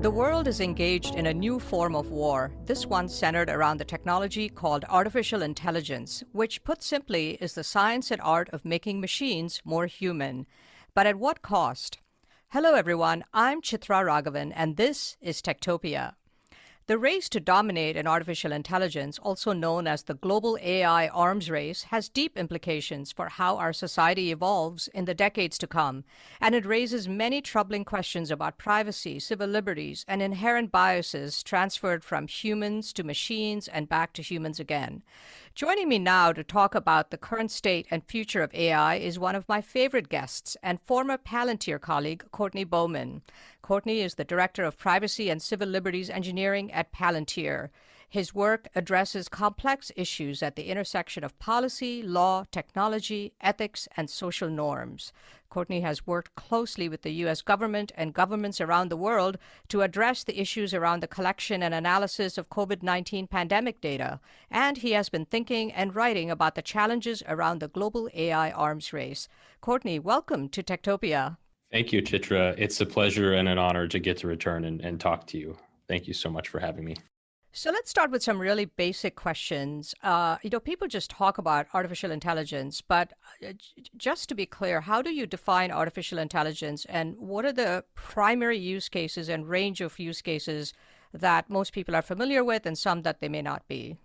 The world is engaged in a new form of war, this one centered around the technology called artificial intelligence, which, put simply, is the science and art of making machines more human. But at what cost? Hello, everyone. I'm Chitra Ragavan, and this is Techtopia. The race to dominate in artificial intelligence, also known as the global AI arms race, has deep implications for how our society evolves in the decades to come, and it raises many troubling questions about privacy, civil liberties, and inherent biases transferred from humans to machines and back to humans again. Joining me now to talk about the current state and future of AI is one of my favorite guests and former Palantir colleague, Courtney Bowman. Courtney is the Director of Privacy and Civil Liberties Engineering at Palantir. His work addresses complex issues at the intersection of policy, law, technology, ethics, and social norms. Courtney has worked closely with the U.S. government and governments around the world to address the issues around the collection and analysis of COVID-19 pandemic data, and he has been thinking and writing about the challenges around the global AI arms race. Courtney, welcome to Techtopia. Thank you, Chitra. It's a pleasure and an honor to get to return and talk to you. Thank you so much for having me. So let's start with some really basic questions. People just talk about artificial intelligence, but just to be clear, how do you define artificial intelligence, and what are the primary use cases and range of use cases that most people are familiar with and some that they may not be?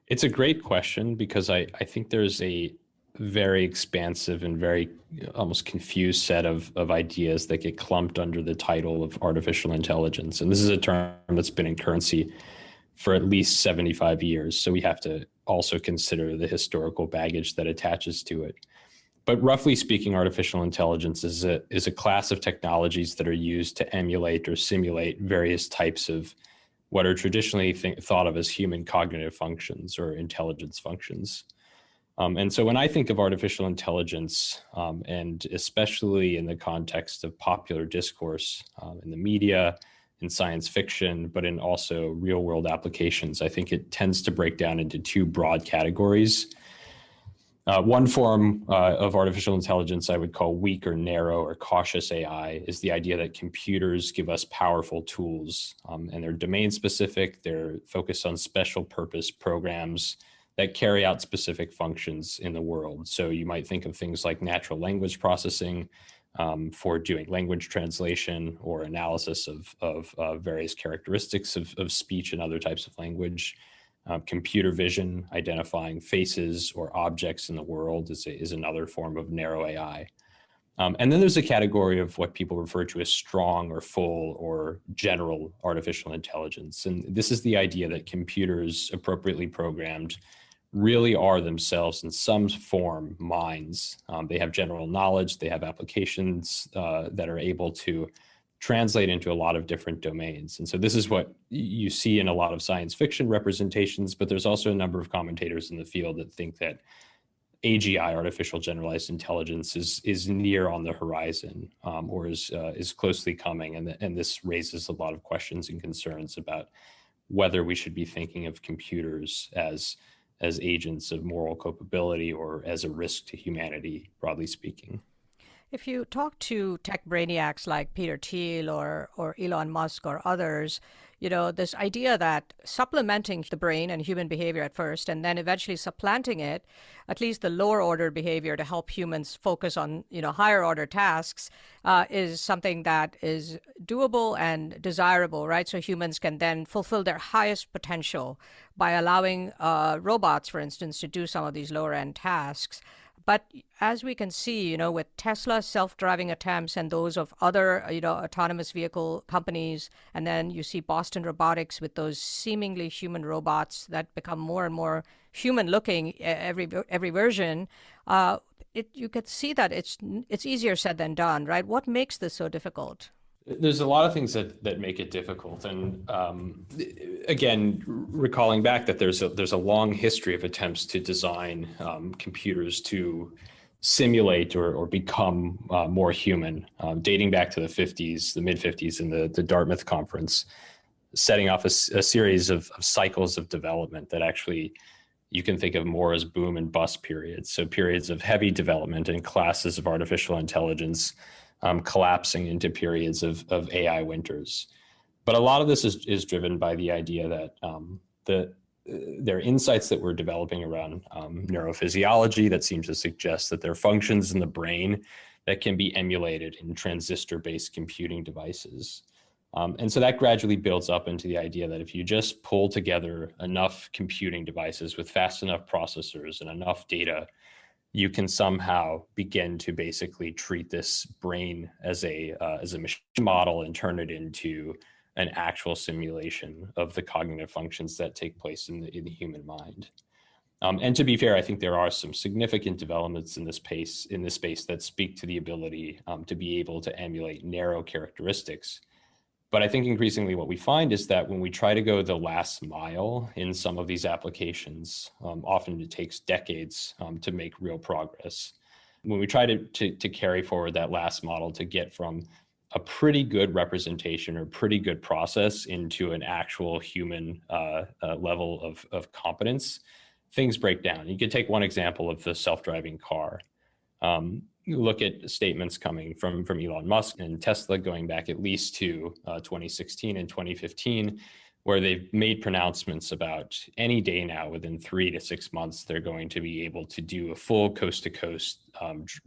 It's a great question because I think there's a very expansive and very almost confused set of ideas that get clumped under the title of artificial intelligence. And this is a term that's been in currency for at least 75 years. So we have to also consider the historical baggage that attaches to it. But roughly speaking, artificial intelligence is a class of technologies that are used to emulate or simulate various types of what are traditionally thought of as human cognitive functions or intelligence functions. And so when I think of artificial intelligence, and especially in the context of popular discourse in the media, in science fiction, but in also real world applications, I think it tends to break down into two broad categories. One form of artificial intelligence I would call weak or narrow or cautious AI is the idea that computers give us powerful tools, and they're domain specific, they're focused on special purpose programs that carry out specific functions in the world. So you might think of things like natural language processing for doing language translation or analysis of various characteristics of speech and other types of language. Computer vision, identifying faces or objects in the world is another form of narrow AI. And then there's a category of what people refer to as strong or full or general artificial intelligence. And this is the idea that computers appropriately programmed really are themselves in some form minds. They have general knowledge, they have applications that are able to translate into a lot of different domains. And so this is what you see in a lot of science fiction representations, but there's also a number of commentators in the field that think that AGI, artificial generalized intelligence, is near on the horizon, or is closely coming. And this raises a lot of questions and concerns about whether we should be thinking of computers as agents of moral culpability or as a risk to humanity, broadly speaking. If you talk to tech brainiacs like Peter Thiel or Elon Musk or others, this idea that supplementing the brain and human behavior at first and then eventually supplanting it, at least the lower order behavior to help humans focus on, higher order tasks, is something that is doable and desirable, right? So humans can then fulfill their highest potential by allowing robots, for instance, to do some of these lower end tasks. But as we can see, with Tesla's self-driving attempts and those of other, autonomous vehicle companies, and then you see Boston Robotics with those seemingly human robots that become more and more human-looking every version, you could see that it's easier said than done, right? What makes this so difficult? There's a lot of things that make it difficult. And again, recalling back that there's a long history of attempts to design computers to simulate or become more human, dating back to the 50s, the mid 50s, and the Dartmouth conference, setting off a series of cycles of development that actually you can think of more as boom and bust periods. So periods of heavy development in classes of artificial intelligence collapsing into periods of AI winters. But a lot of this is driven by the idea that there are insights that we're developing around neurophysiology that seem to suggest that there are functions in the brain that can be emulated in transistor-based computing devices. And so that gradually builds up into the idea that if you just pull together enough computing devices with fast enough processors and enough data, you can somehow begin to basically treat this brain as a machine model and turn it into an actual simulation of the cognitive functions that take place in the human mind. And to be fair, I think there are some significant developments in this space that speak to the ability to be able to emulate narrow characteristics. But I think increasingly what we find is that when we try to go the last mile in some of these applications, often it takes decades to make real progress. When we try to carry forward that last model to get from a pretty good representation or pretty good process into an actual human level of competence, things break down. You could take one example of the self-driving car. You look at statements coming from Elon Musk and Tesla going back at least to 2016 and 2015, where they've made pronouncements about any day now, within 3 to 6 months, they're going to be able to do a full coast-to-coast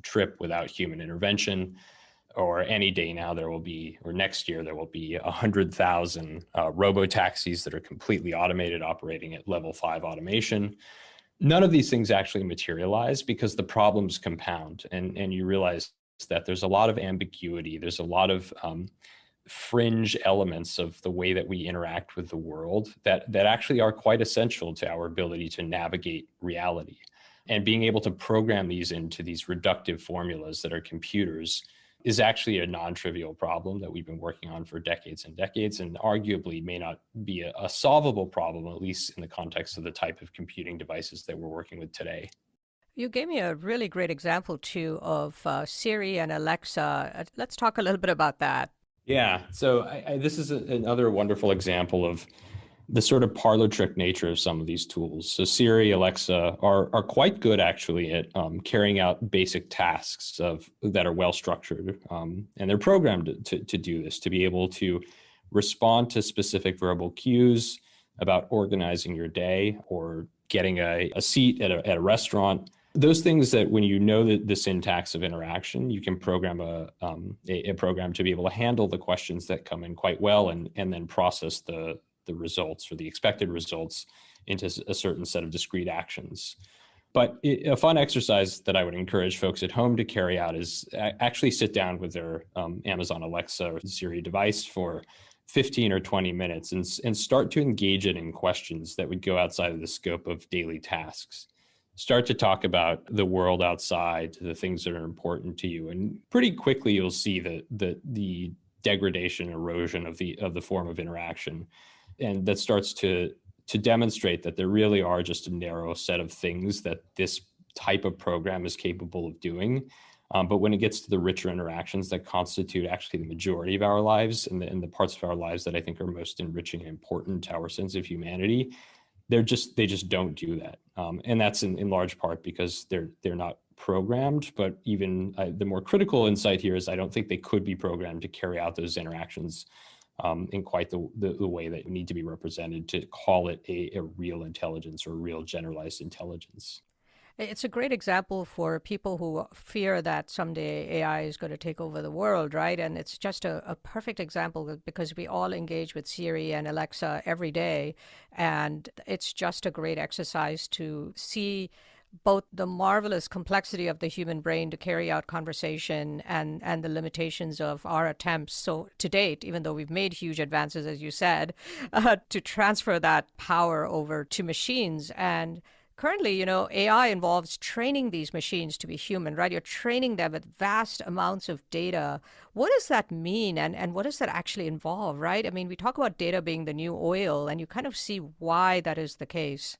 trip without human intervention. Or any day now there will be, or next year there will be 100,000 robo-taxis that are completely automated, operating at level 5 automation. None of these things actually materialize because the problems compound, and you realize that there's a lot of ambiguity. There's a lot of fringe elements of the way that we interact with the world that actually are quite essential to our ability to navigate reality. And being able to program these into these reductive formulas that are computers is actually a non-trivial problem that we've been working on for decades and decades, and arguably may not be a solvable problem, at least in the context of the type of computing devices that we're working with today. You gave me a really great example, too, of Siri and Alexa. Let's talk a little bit about that. Yeah, so this is another wonderful example of the sort of parlor trick nature of some of these tools. So Siri, Alexa are quite good actually at carrying out basic tasks that are well structured, and they're programmed to do this, to be able to respond to specific verbal cues about organizing your day or getting a seat at a restaurant. Those things that when you know the syntax of interaction, you can program a program to be able to handle the questions that come in quite well and then process the results or the expected results into a certain set of discrete actions. But a fun exercise that I would encourage folks at home to carry out is actually sit down with their Amazon Alexa or Siri device for 15 or 20 minutes and start to engage it in questions that would go outside of the scope of daily tasks. Start to talk about the world outside, the things that are important to you. And pretty quickly, you'll see the degradation, erosion of the form of interaction. And that starts to demonstrate that there really are just a narrow set of things that this type of program is capable of doing. But when it gets to the richer interactions that constitute actually the majority of our lives and the parts of our lives that I think are most enriching and important to our sense of humanity, they just don't do that. And that's in large part because they're not programmed. But even the more critical insight here is I don't think they could be programmed to carry out those interactions in quite the way that need to be represented to call it a real intelligence or a real generalized intelligence. It's a great example for people who fear that someday AI is going to take over the world, right? And it's just a perfect example because we all engage with Siri and Alexa every day. And it's just a great exercise to see both the marvelous complexity of the human brain to carry out conversation and the limitations of our attempts. So to date, even though we've made huge advances, as you said, to transfer that power over to machines. And currently, AI involves training these machines to be human, right? You're training them with vast amounts of data. What does that mean? And what does that actually involve, right? I mean, we talk about data being the new oil, and you kind of see why that is the case.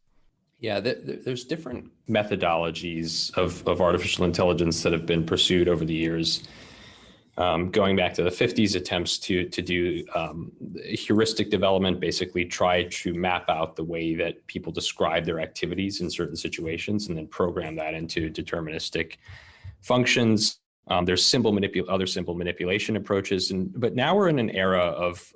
Yeah, there's different methodologies of artificial intelligence that have been pursued over the years. Going back to the 50s, attempts to do heuristic development, basically try to map out the way that people describe their activities in certain situations and then program that into deterministic functions. There's other simple manipulation approaches, but now we're in an era of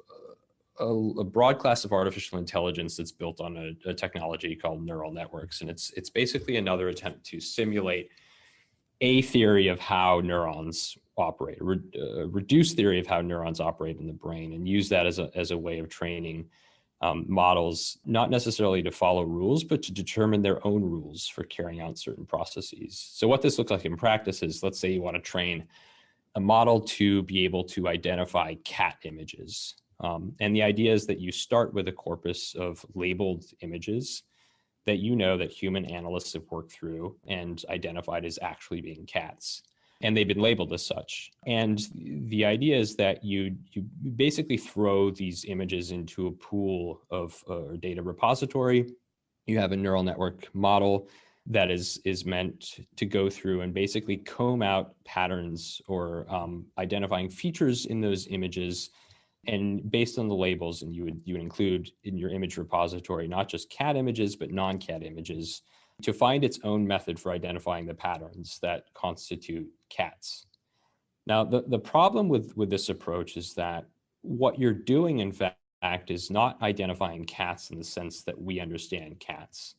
a broad class of artificial intelligence that's built on a technology called neural networks, and it's basically another attempt to simulate a theory of how neurons operate, a reduced theory of how neurons operate in the brain, and use that as a way of training models, not necessarily to follow rules, but to determine their own rules for carrying out certain processes. So what this looks like in practice is, let's say you want to train a model to be able to identify cat images. And the idea is that you start with a corpus of labeled images that you know that human analysts have worked through and identified as actually being cats. And they've been labeled as such. And the idea is that you basically throw these images into a pool of data repository. You have a neural network model that is meant to go through and basically comb out patterns or identifying features in those images. And based on the labels, and you would include in your image repository not just cat images, but non-cat images, to find its own method for identifying the patterns that constitute cats. Now, the problem with this approach is that what you're doing, in fact, is not identifying cats in the sense that we understand cats.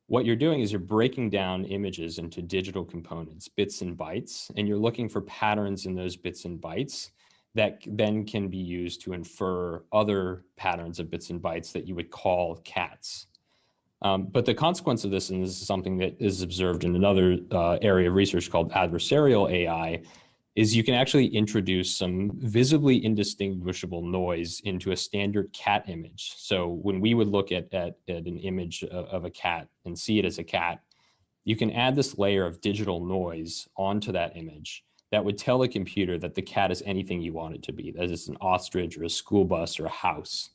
What you're doing is you're breaking down images into digital components, bits and bytes, and you're looking for patterns in those bits and bytes that then can be used to infer other patterns of bits and bytes that you would call cats. But the consequence of this, and this is something that is observed in another area of research called adversarial AI, is you can actually introduce some visibly indistinguishable noise into a standard cat image. So when we would look at an image of a cat and see it as a cat, you can add this layer of digital noise onto that image that would tell a computer that the cat is anything you want it to be, that it's an ostrich or a school bus or a house.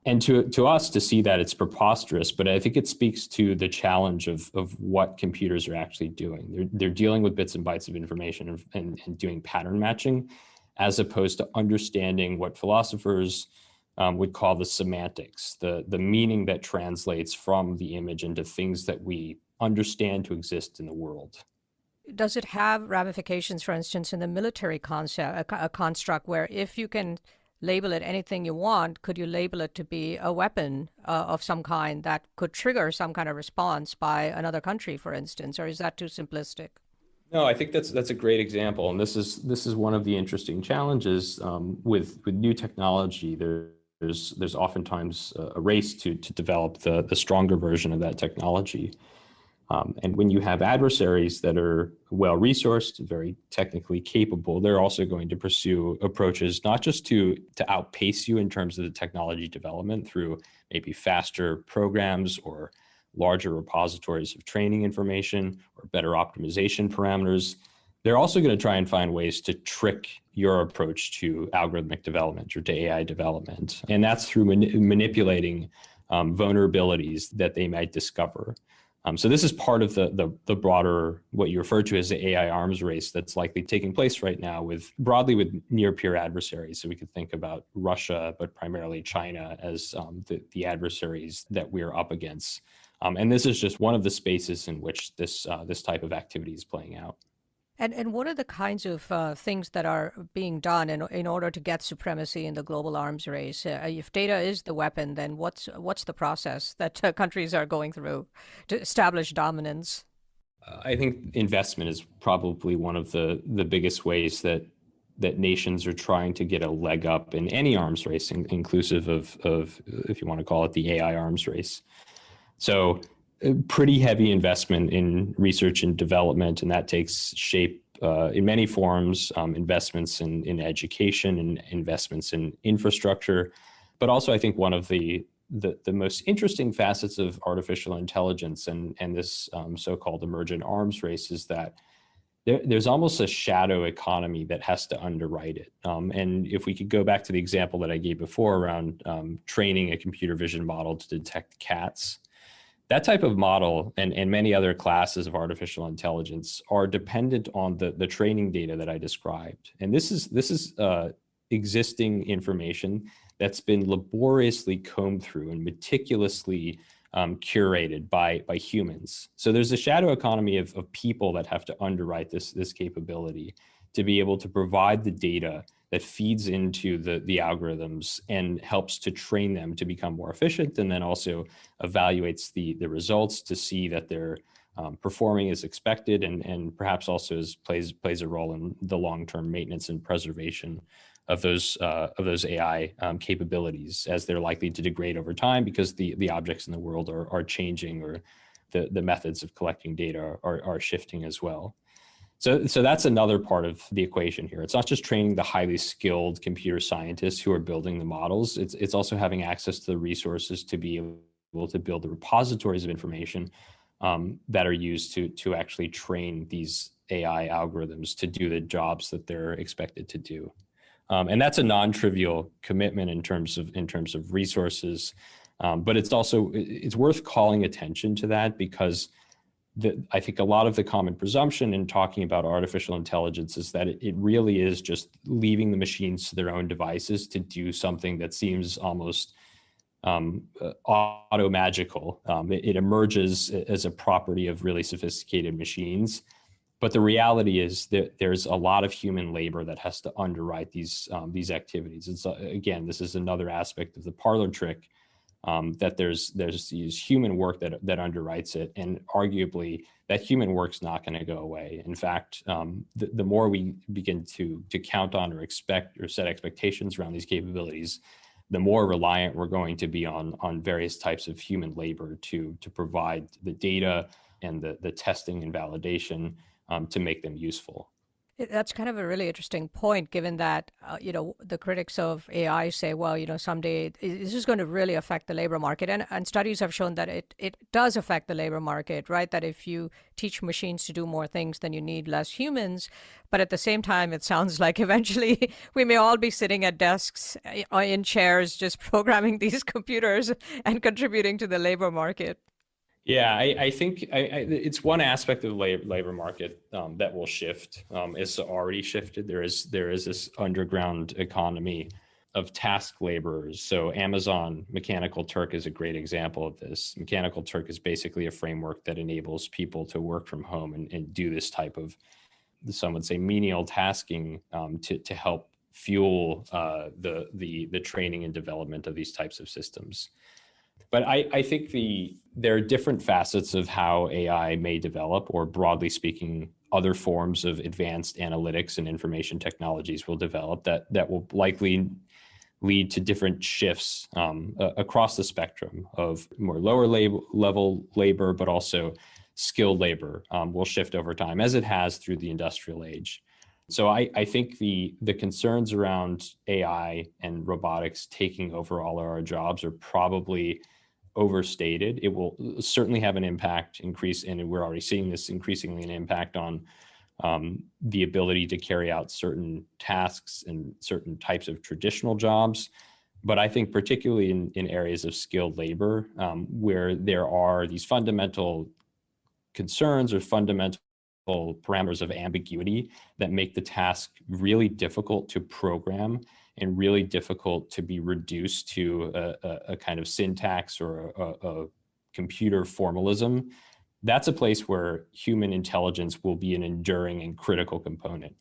And to us, to see that, it's preposterous, but I think it speaks to the challenge of what computers are actually doing. They're dealing with bits and bytes of information and doing pattern matching, as opposed to understanding what philosophers would call the semantics, the meaning that translates from the image into things that we understand to exist in the world. Does it have ramifications, for instance, in the military concept, a construct where if you can label it anything you want, could you label it to be a weapon of some kind that could trigger some kind of response by another country, for instance, or is that too simplistic? No, I think that's a great example, and this is one of the interesting challenges with new technology. There's oftentimes a race to develop the stronger version of that technology. And when you have adversaries that are well-resourced, very technically capable, they're also going to pursue approaches not just to outpace you in terms of the technology development through maybe faster programs or larger repositories of training information or better optimization parameters. They're also going to try and find ways to trick your approach to algorithmic development or to AI development. And that's through manipulating vulnerabilities that they might discover. So this is part of the broader, what you refer to as the AI arms race that's likely taking place right now broadly with near peer adversaries. So we could think about Russia, but primarily China as the adversaries that we're up against. And this is just one of the spaces in which this type of activity is playing out. And what are the kinds of things that are being done in order to get supremacy in the global arms race? If data is the weapon, then what's the process that countries are going through to establish dominance? I think investment is probably one of the biggest ways that nations are trying to get a leg up in any arms race, inclusive of, if you want to call it, the AI arms race. So pretty heavy investment in research and development, and that takes shape in many forms, investments in education and investments in infrastructure. But also, I think one of the most interesting facets of artificial intelligence and this so-called emergent arms race is that there's almost a shadow economy that has to underwrite it. And if we could go back to the example that I gave before around training a computer vision model to detect cats, that type of model and many other classes of artificial intelligence are dependent on the training data that I described. And this is existing information that's been laboriously combed through and meticulously curated by humans. So there's a shadow economy of people that have to underwrite this capability to be able to provide the data that feeds into the algorithms and helps to train them to become more efficient, and then also evaluates the results to see that they're performing as expected, and perhaps also plays a role in the long-term maintenance and preservation of those AI capabilities, as they're likely to degrade over time because the objects in the world are changing, or the methods of collecting data are shifting as well. So that's another part of the equation here. It's not just training the highly skilled computer scientists who are building the models. It's also having access to the resources to be able to build the repositories of information that are used to actually train these AI algorithms to do the jobs that they're expected to do. And that's a non-trivial commitment in terms of resources, but it's worth calling attention to that, because I think a lot of the common presumption in talking about artificial intelligence is that it really is just leaving the machines to their own devices to do something that seems almost auto-magical. It emerges as a property of really sophisticated machines. But the reality is that there's a lot of human labor that has to underwrite these activities. And so again, this is another aspect of the parlor trick, that there's human work that underwrites it, and arguably that human work's not going to go away. In fact, the more we begin to count on or expect or set expectations around these capabilities, the more reliant we're going to be on various types of human labor to provide the data and the testing and validation to make them useful. That's kind of a really interesting point, given that, the critics of AI say, well, someday this is going to really affect the labor market. And studies have shown that it does affect the labor market, right? That if you teach machines to do more things, then you need less humans. But at the same time, it sounds like eventually we may all be sitting at desks in chairs, just programming these computers and contributing to the labor market. Yeah, I think it's one aspect of the labor market that will shift. It's already shifted. There is this underground economy of task laborers. So Amazon Mechanical Turk is a great example of this. Mechanical Turk is basically a framework that enables people to work from home and do this type of, some would say, menial tasking to help fuel the training and development of these types of systems. But I think there are different facets of how AI may develop, or broadly speaking, other forms of advanced analytics and information technologies will develop that will likely lead to different shifts across the spectrum of more lower level labor, but also skilled labor will shift over time, as it has through the industrial age. So I think the concerns around AI and robotics taking over all of our jobs are probably overstated. It will certainly have an impact, and we're already seeing this increasingly, an impact on the ability to carry out certain tasks and certain types of traditional jobs. But I think particularly in areas of skilled labor, where there are these fundamental concerns or fundamental parameters of ambiguity that make the task really difficult to program and really difficult to be reduced to a kind of syntax or a computer formalism, that's a place where human intelligence will be an enduring and critical component.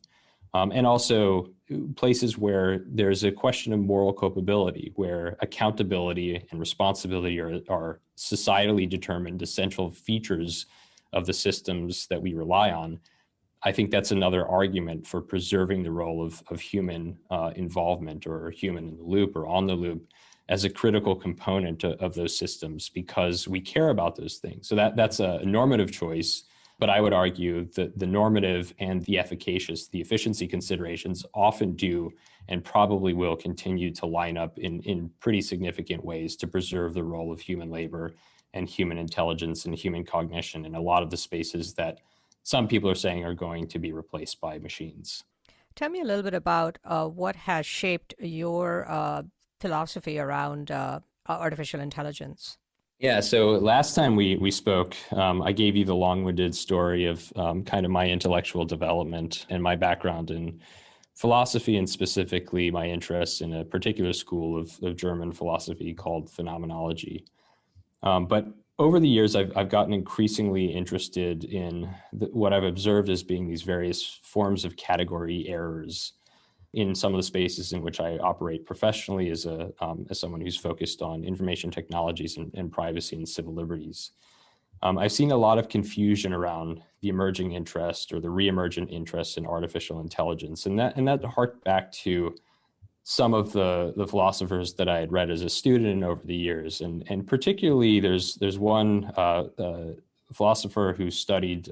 And also places where there's a question of moral culpability, where accountability and responsibility are societally determined essential features of the systems that we rely on. I think that's another argument for preserving the role of human involvement, or human in the loop or on the loop, as a critical component of those systems, because we care about those things. So that's a normative choice, but I would argue that the normative and the efficiency considerations often do and probably will continue to line up in pretty significant ways to preserve the role of human labor and human intelligence and human cognition in a lot of the spaces that some people are saying are going to be replaced by machines. Tell me a little bit about what has shaped your philosophy around artificial intelligence. Yeah, so last time we spoke, I gave you the long-winded story of kind of my intellectual development and my background in philosophy, and specifically my interest in a particular school of German philosophy called phenomenology. But over the years, I've gotten increasingly interested in what I've observed as being these various forms of category errors in some of the spaces in which I operate professionally as someone who's focused on information technologies and privacy and civil liberties. I've seen a lot of confusion around the emerging interest or the re-emergent interest in artificial intelligence, and that harked back to some of the philosophers that I had read as a student over the years, and particularly there's one philosopher who studied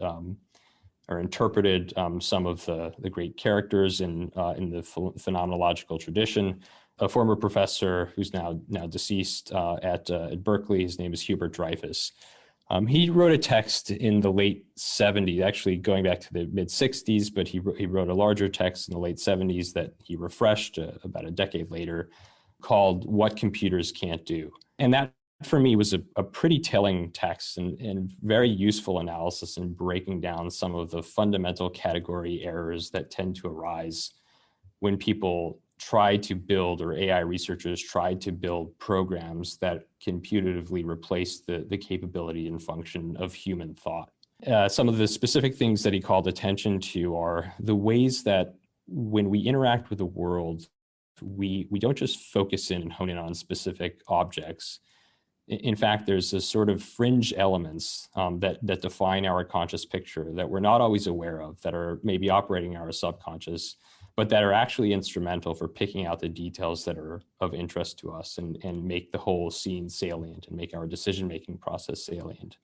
or interpreted some of the great characters in the phenomenological tradition. A former professor who's now deceased at Berkeley, his name is Hubert Dreyfus. He wrote a text in the late 70s, actually going back to the mid 60s, but he wrote a larger text in the late 70s that he refreshed about a decade later called What Computers Can't Do. And that for me was a pretty telling text and very useful analysis in breaking down some of the fundamental category errors that tend to arise when people try to build, or AI researchers try to build programs that can putatively replace the capability and function of human thought. Some of the specific things that he called attention to are the ways that when we interact with the world, we don't just focus in and hone in on specific objects. In fact, there's this sort of fringe elements that define our conscious picture that we're not always aware of, that are maybe operating in our subconscious, but that are actually instrumental for picking out the details that are of interest to us and make the whole scene salient and make our decision-making process salient.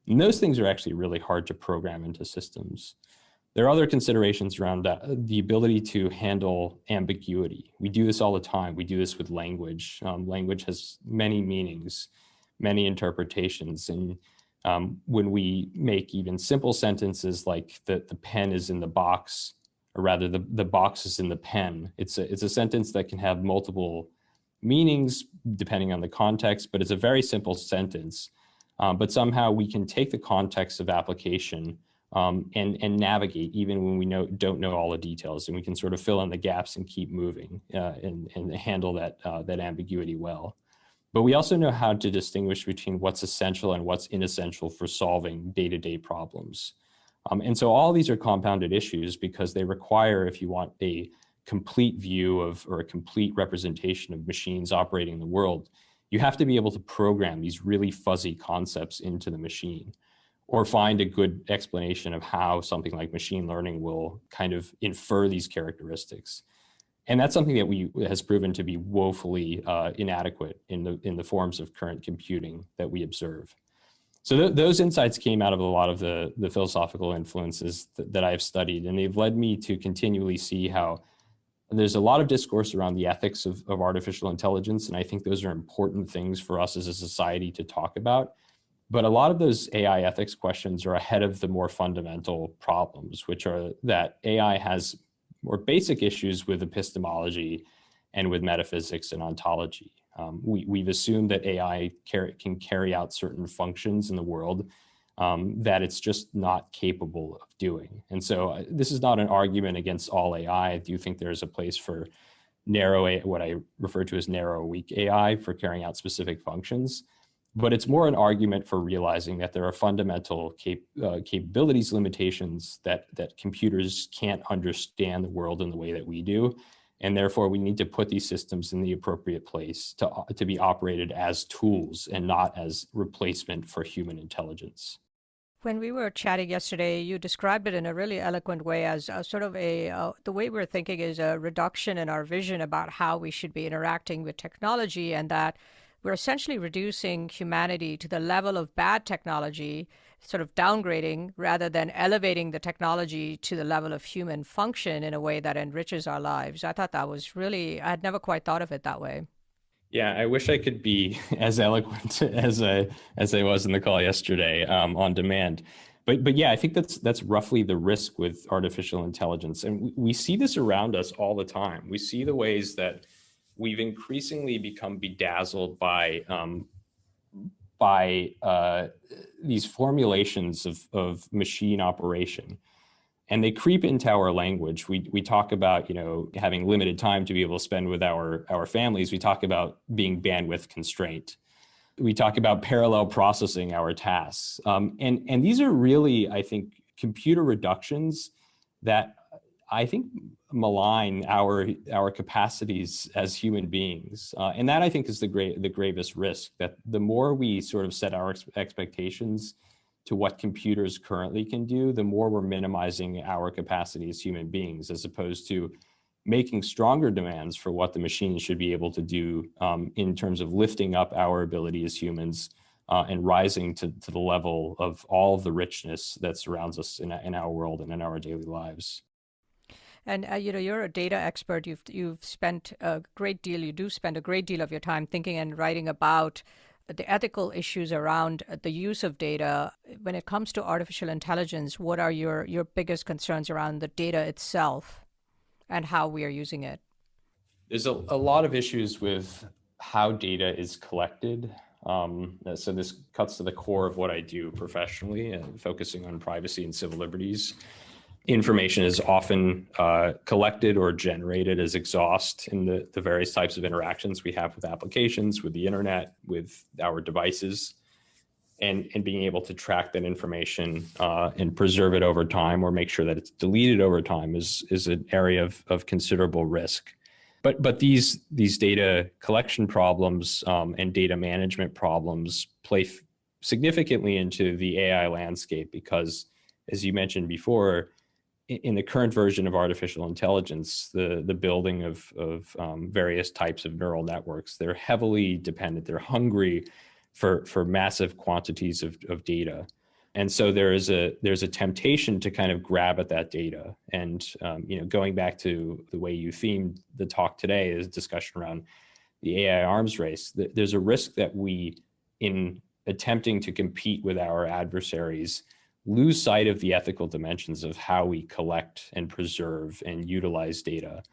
And those things are actually really hard to program into systems. There are other considerations around the ability to handle ambiguity. We do this all the time. We do this with language. Language has many meanings, many interpretations. And when we make even simple sentences like the pen is in the box, or rather the box is in the pen, it's a sentence that can have multiple meanings depending on the context, but it's a very simple sentence. But somehow we can take the context of application and navigate even when we don't know all the details, and we can sort of fill in the gaps and keep moving and handle that ambiguity well. But we also know how to distinguish between what's essential and what's inessential for solving day-to-day problems. And so all these are compounded issues because they require, if you want a complete view of, or a complete representation of machines operating in the world, you have to be able to program these really fuzzy concepts into the machine, or find a good explanation of how something like machine learning will kind of infer these characteristics. And that's something that has proven to be woefully inadequate in the forms of current computing that we observe. So those insights came out of a lot of the philosophical influences that I've studied, and they've led me to continually see how there's a lot of discourse around the ethics of artificial intelligence, and I think those are important things for us as a society to talk about. But a lot of those AI ethics questions are ahead of the more fundamental problems, which are that AI has more basic issues with epistemology and with metaphysics and ontology. We've assumed that AI can carry out certain functions in the world that it's just not capable of doing. And so this is not an argument against all AI. I do think there's a place for what I refer to as narrow, weak AI for carrying out specific functions. But it's more an argument for realizing that there are fundamental capabilities limitations that computers can't understand the world in the way that we do. And therefore, we need to put these systems in the appropriate place to be operated as tools and not as replacement for human intelligence. When we were chatting yesterday, you described it in a really eloquent way as sort of the way we're thinking is a reduction in our vision about how we should be interacting with technology, and that we're essentially reducing humanity to the level of bad technology, sort of downgrading rather than elevating the technology to the level of human function in a way that enriches our lives. I thought that was really, I had never quite thought of it that way. Yeah, I wish I could be as eloquent as I was in the call yesterday on demand. But yeah, I think that's roughly the risk with artificial intelligence. And we see this around us all the time. We see the ways that we've increasingly become bedazzled by these formulations of machine operation, and they creep into our language. We talk about having limited time to be able to spend with our families. We talk about being bandwidth constraint. We talk about parallel processing our tasks. And these are really, I think, computer reductions that I think malign our capacities as human beings. And that, I think, is the gravest risk, that the more we sort of set our expectations to what computers currently can do, the more we're minimizing our capacity as human beings, as opposed to making stronger demands for what the machines should be able to do in terms of lifting up our ability as humans and rising to the level of all of the richness that surrounds us in our world and in our daily lives. And you're a data expert. You've spent a great deal. You do spend a great deal of your time thinking and writing about the ethical issues around the use of data. When it comes to artificial intelligence, what are your biggest concerns around the data itself and how we are using it? There's a lot of issues with how data is collected. So this cuts to the core of what I do professionally, focusing on privacy and civil liberties. Information is often collected or generated as exhaust in the various types of interactions we have with applications, with the internet, with our devices, and being able to track that information and preserve it over time, or make sure that it's deleted over time, is an area of considerable risk. But these data collection problems and data management problems play significantly into the AI landscape, because, as you mentioned before, in the current version of artificial intelligence, the building of various types of neural networks, they're heavily dependent, they're hungry for massive quantities of data. And so there's a temptation to kind of grab at that data. And going back to the way you themed the talk today, is discussion around the AI arms race. There's a risk that we, in attempting to compete with our adversaries, lose sight of the ethical dimensions of how we collect and preserve and utilize data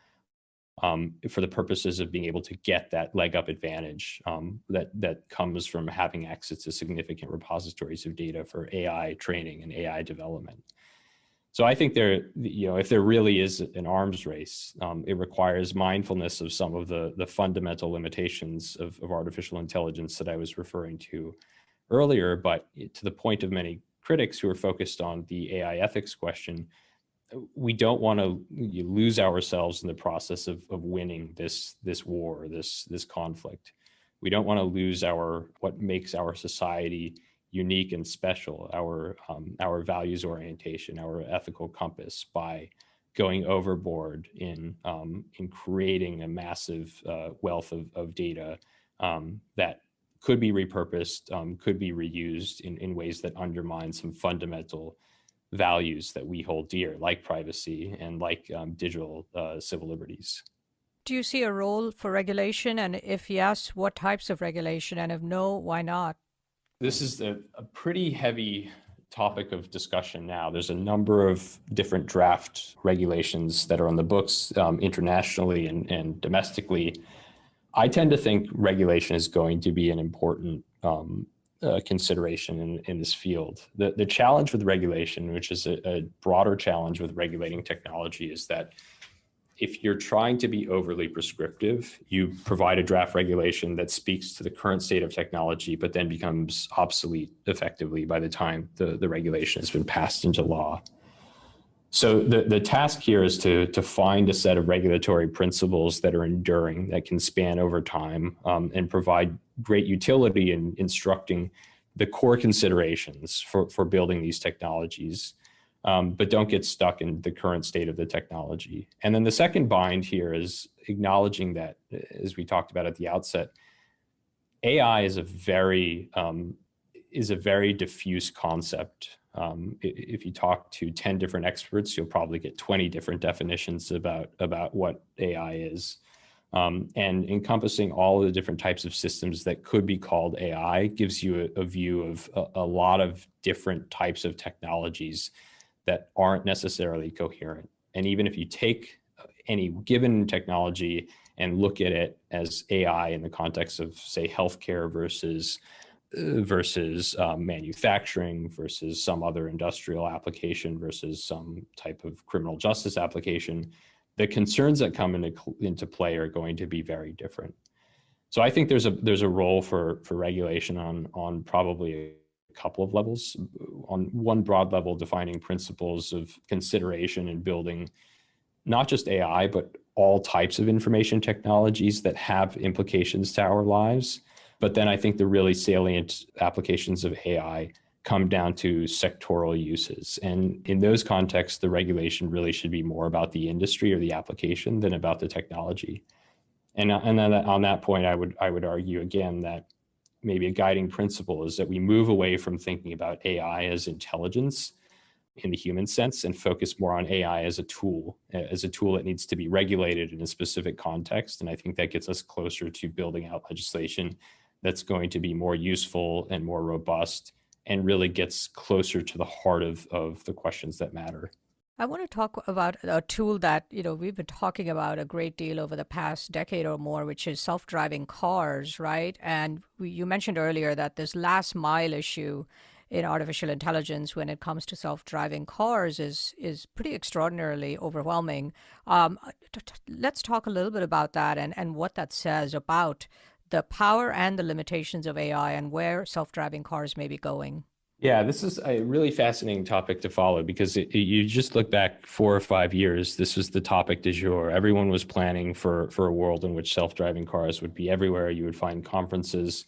for the purposes of being able to get that leg up advantage that comes from having access to significant repositories of data for AI training and AI development. So I think if there really is an arms race, it requires mindfulness of some of the fundamental limitations of artificial intelligence that I was referring to earlier. But to the point of many critics who are focused on the AI ethics question, we don't want to lose ourselves in the process of winning this war, this conflict. We don't want to lose what makes our society unique and special, our values orientation, our ethical compass, by going overboard in creating a massive wealth of data that could be repurposed, could be reused in ways that undermine some fundamental values that we hold dear, like privacy and like digital civil liberties. Do you see a role for regulation? And if yes, what types of regulation? And if no, why not? This is a pretty heavy topic of discussion now. There's a number of different draft regulations that are on the books internationally and domestically. I tend to think regulation is going to be an important consideration in this field. The challenge with regulation, which is a broader challenge with regulating technology, is that if you're trying to be overly prescriptive, you provide a draft regulation that speaks to the current state of technology, but then becomes obsolete effectively by the time the regulation has been passed into law. So the task here is to find a set of regulatory principles that are enduring, that can span over time, and provide great utility in instructing the core considerations for building these technologies, but don't get stuck in the current state of the technology. And then the second bind here is acknowledging that, as we talked about at the outset, AI is a very diffuse concept. If you talk to 10 different experts, you'll probably get 20 different definitions about what AI is. And encompassing all of the different types of systems that could be called AI gives you a view of a lot of different types of technologies that aren't necessarily coherent. And even if you take any given technology and look at it as AI in the context of, say, healthcare versus manufacturing versus some other industrial application versus some type of criminal justice application, the concerns that come into play are going to be very different. So I think there's a role for regulation on probably a couple of levels. On one broad level, defining principles of consideration and building not just AI, but all types of information technologies that have implications to our lives. But then I think the really salient applications of AI come down to sectoral uses. And in those contexts, the regulation really should be more about the industry or the application than about the technology. And then on that point, I would argue again that maybe a guiding principle is that we move away from thinking about AI as intelligence in the human sense and focus more on AI as a tool that needs to be regulated in a specific context. And I think that gets us closer to building out legislation that's going to be more useful and more robust and really gets closer to the heart of the questions that matter. I want to talk about a tool that, we've been talking about a great deal over the past decade or more, which is self-driving cars, right? And you mentioned earlier that this last mile issue in artificial intelligence when it comes to self-driving cars is pretty extraordinarily overwhelming. Let's talk a little bit about that and what that says about the power and the limitations of AI and where self-driving cars may be going. Yeah, this is a really fascinating topic to follow because you just look back 4 or 5 years, this was the topic du jour. Everyone was planning for a world in which self-driving cars would be everywhere. You would find conferences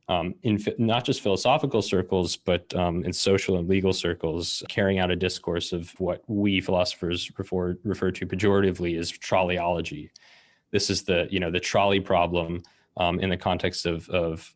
in not just philosophical circles, but in social and legal circles, carrying out a discourse of what we philosophers refer to pejoratively as trolleyology. This is the trolley problem in the context of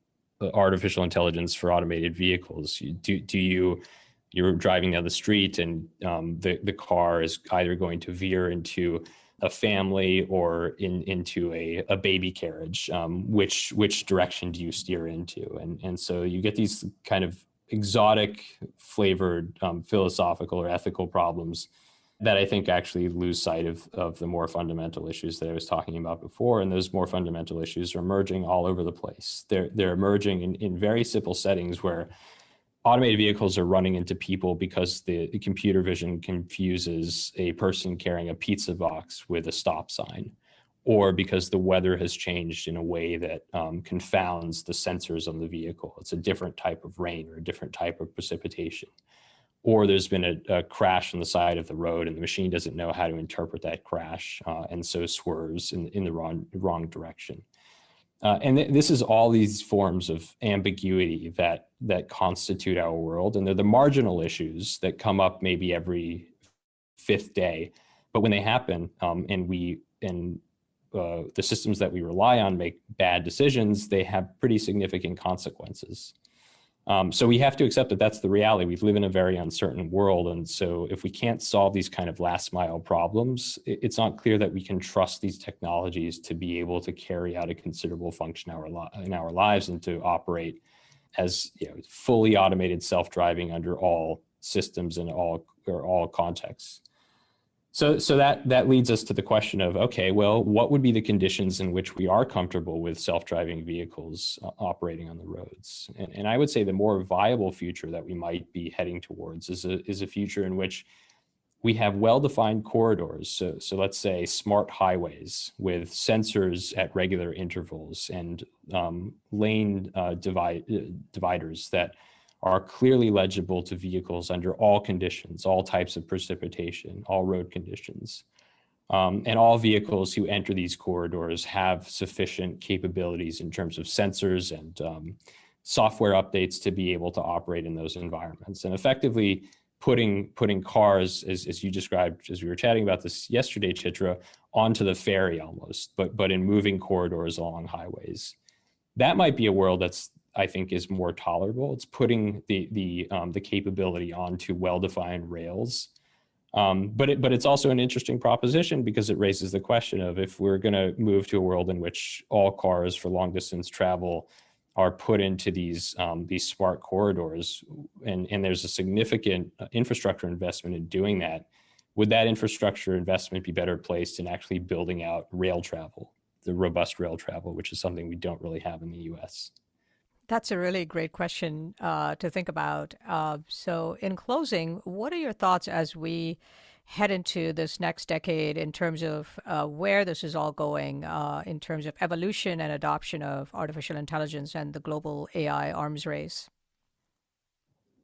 artificial intelligence for automated vehicles. You're driving down the street and the car is either going to veer into a family or into a baby carriage. Which direction do you steer into? And so you get these kind of exotic flavored philosophical or ethical problems that I think actually lose sight of the more fundamental issues that I was talking about before. And those more fundamental issues are emerging all over the place. They're emerging in very simple settings where automated vehicles are running into people because the computer vision confuses a person carrying a pizza box with a stop sign, or because the weather has changed in a way that confounds the sensors on the vehicle. It's a different type of rain or a different type of precipitation. Or there's been a crash on the side of the road and the machine doesn't know how to interpret that crash and so swerves in the wrong direction. This is all these forms of ambiguity that constitute our world, and they're the marginal issues that come up maybe every fifth day. But when they happen, and the systems that we rely on make bad decisions, they have pretty significant consequences. So we have to accept that that's the reality. We live in a very uncertain world. And so if we can't solve these kind of last mile problems, it's not clear that we can trust these technologies to be able to carry out a considerable function in our lives and to operate as fully automated self-driving under all systems and all contexts. So that leads us to the question of, okay, well, what would be the conditions in which we are comfortable with self-driving vehicles operating on the roads? And I would say the more viable future that we might be heading towards is a future in which we have well-defined corridors. So let's say smart highways with sensors at regular intervals and lane dividers that are clearly legible to vehicles under all conditions, all types of precipitation, all road conditions. And all vehicles who enter these corridors have sufficient capabilities in terms of sensors and software updates to be able to operate in those environments. And effectively putting cars, as you described, as we were chatting about this yesterday, Chitra, onto the ferry almost, but in moving corridors along highways. That might be a world that's, I think, is more tolerable. It's putting the capability onto well-defined rails, but it's also an interesting proposition because it raises the question of if we're going to move to a world in which all cars for long distance travel are put into these smart corridors, and there's a significant infrastructure investment in doing that. Would that infrastructure investment be better placed in actually building out rail travel, the robust rail travel, which is something we don't really have in the U.S.? That's a really great question to think about. So, in closing, what are your thoughts as we head into this next decade in terms of where this is all going, in terms of evolution and adoption of artificial intelligence and the global AI arms race?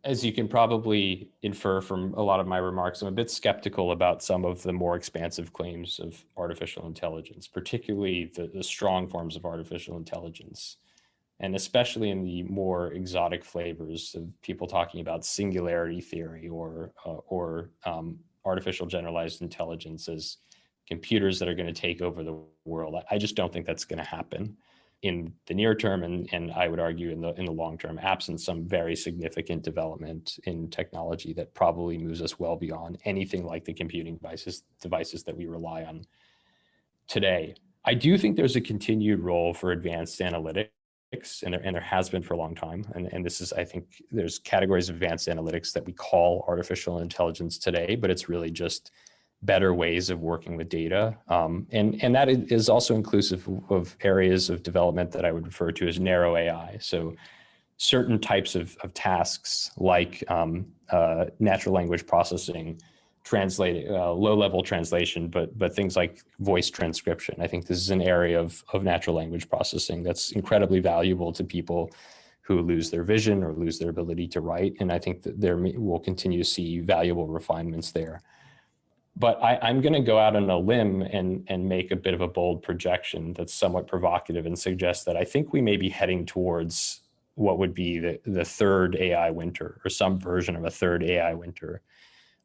As you can probably infer from a lot of my remarks, I'm a bit skeptical about some of the more expansive claims of artificial intelligence, particularly the strong forms of artificial intelligence, and especially in the more exotic flavors of people talking about singularity theory or artificial generalized intelligence as computers that are going to take over the world. I just don't think that's going to happen in the near term, and I would argue in the long term, absent some very significant development in technology that probably moves us well beyond anything like the computing devices that we rely on today. I do think there's a continued role for advanced analytics, and there has been for a long time. And this is, I think, there's categories of advanced analytics that we call artificial intelligence today, but it's really just better ways of working with data. And that is also inclusive of areas of development that I would refer to as narrow AI. So certain types of tasks like natural language processing, low-level translation, but things like voice transcription. I think this is an area of natural language processing that's incredibly valuable to people who lose their vision or lose their ability to write. And I think that we'll continue to see valuable refinements there. But I'm going to go out on a limb and make a bit of a bold projection that's somewhat provocative and suggest that I think we may be heading towards what would be the third AI winter, or some version of a third AI winter,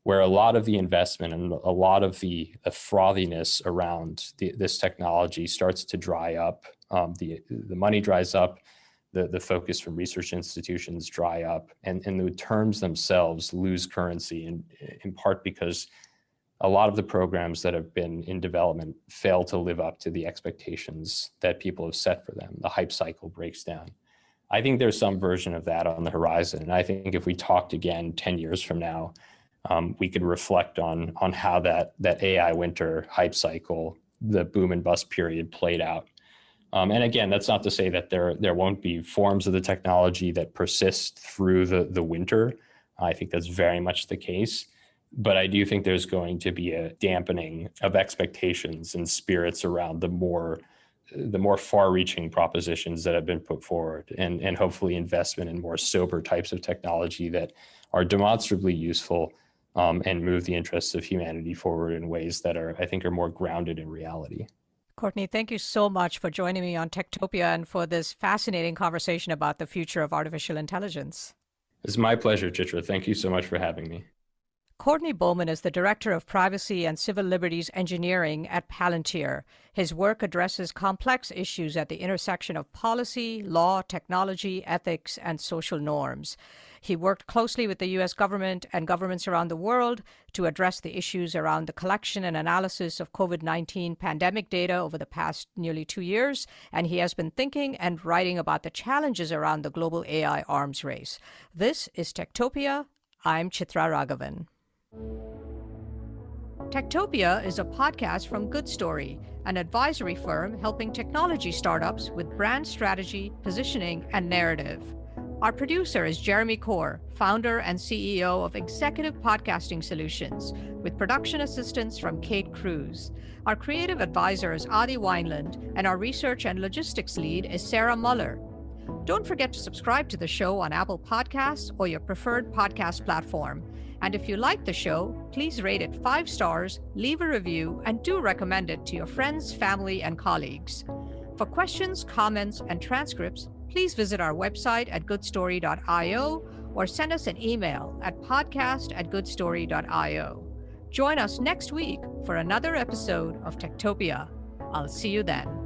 where a lot of the investment and a lot of the frothiness around this technology starts to dry up. The money dries up, the focus from research institutions dry up, and the terms themselves lose currency, in part because a lot of the programs that have been in development fail to live up to the expectations that people have set for them. The hype cycle breaks down. I think there's some version of that on the horizon. And I think if we talked again 10 years from now, we could reflect on how that AI winter hype cycle, the boom and bust period, played out. And again, that's not to say that there won't be forms of the technology that persist through the winter. I think that's very much the case. But I do think there's going to be a dampening of expectations and spirits around the more far-reaching propositions that have been put forward, and hopefully investment in more sober types of technology that are demonstrably useful and move the interests of humanity forward in ways that I think are more grounded in reality. Courtney, thank you so much for joining me on Techtopia and for this fascinating conversation about the future of artificial intelligence. It's my pleasure, Chitra. Thank you so much for having me. Courtney Bowman is the Director of Privacy and Civil Liberties Engineering at Palantir. His work addresses complex issues at the intersection of policy, law, technology, ethics, and social norms. He worked closely with the U.S. government and governments around the world to address the issues around the collection and analysis of COVID-19 pandemic data over the past nearly 2 years, and he has been thinking and writing about the challenges around the global AI arms race. This is Techtopia. I'm Chitra Ragavan. Techtopia is a podcast from Good Story, an advisory firm helping technology startups with brand strategy, positioning, and narrative. Our producer is Jeremy Kaur, founder and CEO of Executive Podcasting Solutions, with production assistance from Kate Cruz. Our creative advisor is Adi Wineland, and our research and logistics lead is Sarah Muller. Don't forget to subscribe to the show on Apple Podcasts or your preferred podcast platform. And if you like the show, please rate it 5 stars, leave a review, and do recommend it to your friends, family, and colleagues. For questions, comments, and transcripts, please visit our website at goodstory.io or send us an email at podcast@goodstory.io. Join us next week for another episode of Techtopia. I'll see you then.